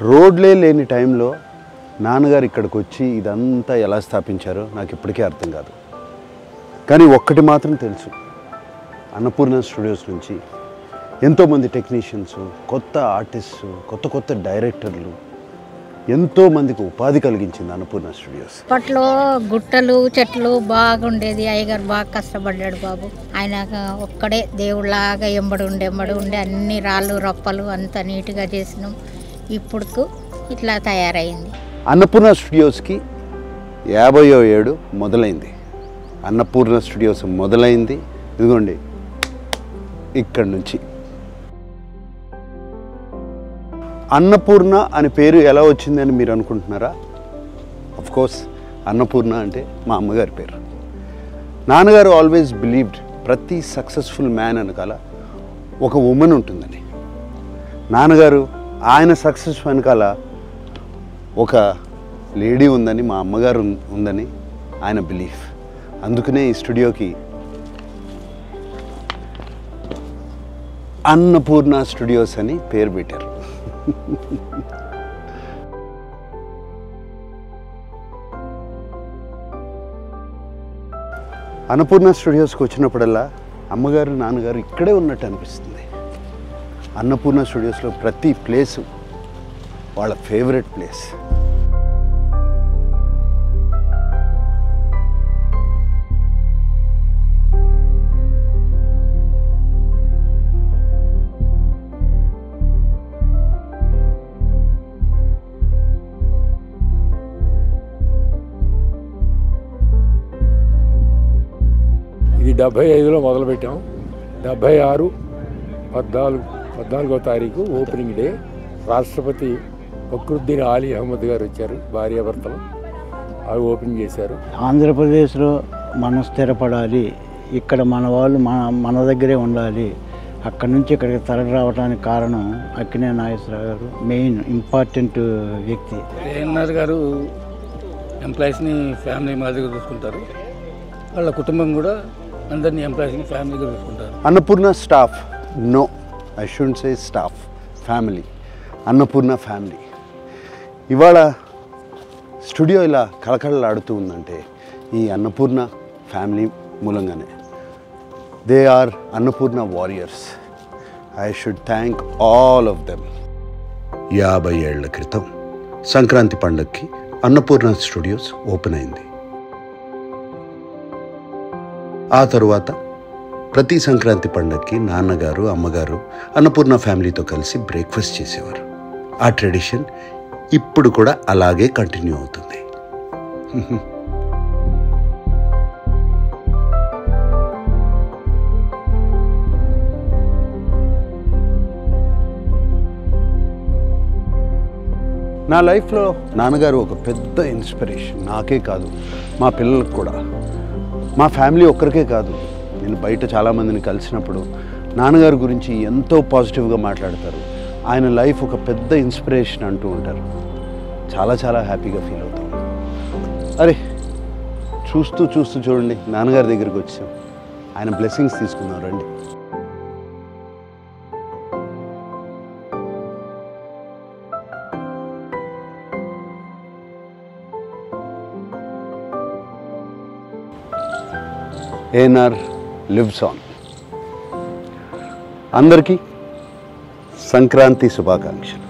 రోడ్లే లేని టైంలో నాన్నగారు ఇక్కడికి వచ్చి ఇదంతా ఎలా స్థాపించారో నాకు ఇప్పటికీ అర్థం కాదు. కానీ ఒక్కటి మాత్రం తెలుసు, అన్నపూర్ణ స్టూడియోస్ నుంచి ఎంతోమంది టెక్నీషియన్స్, కొత్త ఆర్టిస్ట్స్, కొత్త కొత్త డైరెక్టర్లు, ఎంతోమందికి ఉపాధి కలిగించింది అన్నపూర్ణ స్టూడియోస్. అప్పట్లో గుట్టలు చెట్లు బాగుండేది. అయ్యగారు బాగా కష్టపడ్డాడు బాబు. ఆయన ఒక్కడే దేవుళ్ళలాగా ఎంబడి ఉండి అన్ని రాళ్ళు రప్పలు అంత నీట్గా చేసినాం. ఇప్పుడు ఇట్లా తయారైంది. అన్నపూర్ణ స్టూడియోస్కి 50వ ఏడు మొదలైంది. అన్నపూర్ణ స్టూడియోస్ మొదలైంది ఇదిగోండి ఇక్కడి నుంచి. అన్నపూర్ణ అని పేరు ఎలా వచ్చిందని మీరు అనుకుంటున్నారా? కోర్స్ అన్నపూర్ణ అంటే మా అమ్మగారి పేరు. నాన్నగారు ఆల్వేస్ బిలీవ్డ్ ప్రతి సక్సెస్ఫుల్ మ్యాన్ వెనకాల ఒక ఉమెన్ ఉంటుందని. నాన్నగారు ఆయన సక్సెస్ వెనకాల ఒక లేడీ ఉందని, మా అమ్మగారు ఉందని ఆయన బిలీఫ్. అందుకనే ఈ స్టూడియోకి అన్నపూర్ణ స్టూడియోస్ అని పేరు పెట్టారు. అన్నపూర్ణ స్టూడియోస్కి వచ్చినప్పుడల్లా అమ్మగారు నాన్నగారు ఇక్కడే ఉన్నట్టు అనిపిస్తుంది. అన్నపూర్ణ స్టూడియోస్లో ప్రతి ప్లేసు వాళ్ళ ఫేవరెట్ ప్లేస్. ఇది 75లో మొదలుపెట్టాం. 76 14వ తారీఖు ఓపెనింగ్ డే. రాష్ట్రపతి ఫక్రుద్దీన్ ఆలీ అహ్మద్ గారు వచ్చారు, భార్యాభర్తలు. అవి ఓపెన్ చేశారు. ఆంధ్రప్రదేశ్లో మనం స్థిరపడాలి, ఇక్కడ మన వాళ్ళు మన దగ్గరే ఉండాలి, అక్కడి నుంచి ఇక్కడికి తరలి రావడానికి కారణం అక్కినేని నాగేశ్వరరావు గారు. మెయిన్ ఇంపార్టెంట్ వ్యక్తి. ఏఎన్ఆర్ గారు ఎంప్లాయీస్ని ఫ్యామిలీ మాదిరిగా చూసుకుంటారు. వాళ్ళ కుటుంబం కూడా అందరినీ ఎంప్లాయీస్ని ఫ్యామిలీగా చూసుకుంటారు. Annapurna staff, no I shouldn't say staff, family. Annapurna family. ఇవాళ స్టూడియో ఇలా కళకళలాడుతూ ఉందంటే ఈ అన్నపూర్ణ ఫ్యామిలీ మూలంగానే. They are Annapurna warriors. I should thank all of them. 50 ఏళ్ల క్రితం సంక్రాంతి పండగకి అన్నపూర్ణ స్టూడియోస్ ఓపెన్ అయింది. ఆ తరువాత ప్రతి సంక్రాంతి పండగకి నాన్నగారు అమ్మగారు అన్నపూర్ణ ఫ్యామిలీతో కలిసి బ్రేక్ఫాస్ట్ చేసేవారు. ఆ ట్రెడిషన్ ఇప్పుడు కూడా అలాగే కంటిన్యూ అవుతుంది. నా లైఫ్లో నాన్నగారు ఒక పెద్ద ఇన్స్పిరేషన్. నాకే కాదు, మా పిల్లలకు కూడా. మా ఫ్యామిలీ ఒక్కరికే కాదు. నేను బయట చాలామందిని కలిసినప్పుడు నాన్నగారి గురించి ఎంతో పాజిటివ్గా మాట్లాడతారు. ఆయన లైఫ్ ఒక పెద్ద ఇన్స్పిరేషన్ అంటూ ఉంటారు. చాలా చాలా హ్యాపీగా ఫీల్ అవుతాం. అరే చూస్తూ చూడండి నాన్నగారి దగ్గరికి వచ్చాం. ఆయన బ్లెస్సింగ్స్ తీసుకుందాం రండి. ANR lives on. అందరికీ సంక్రాంతి శుభాకాంక్షలు.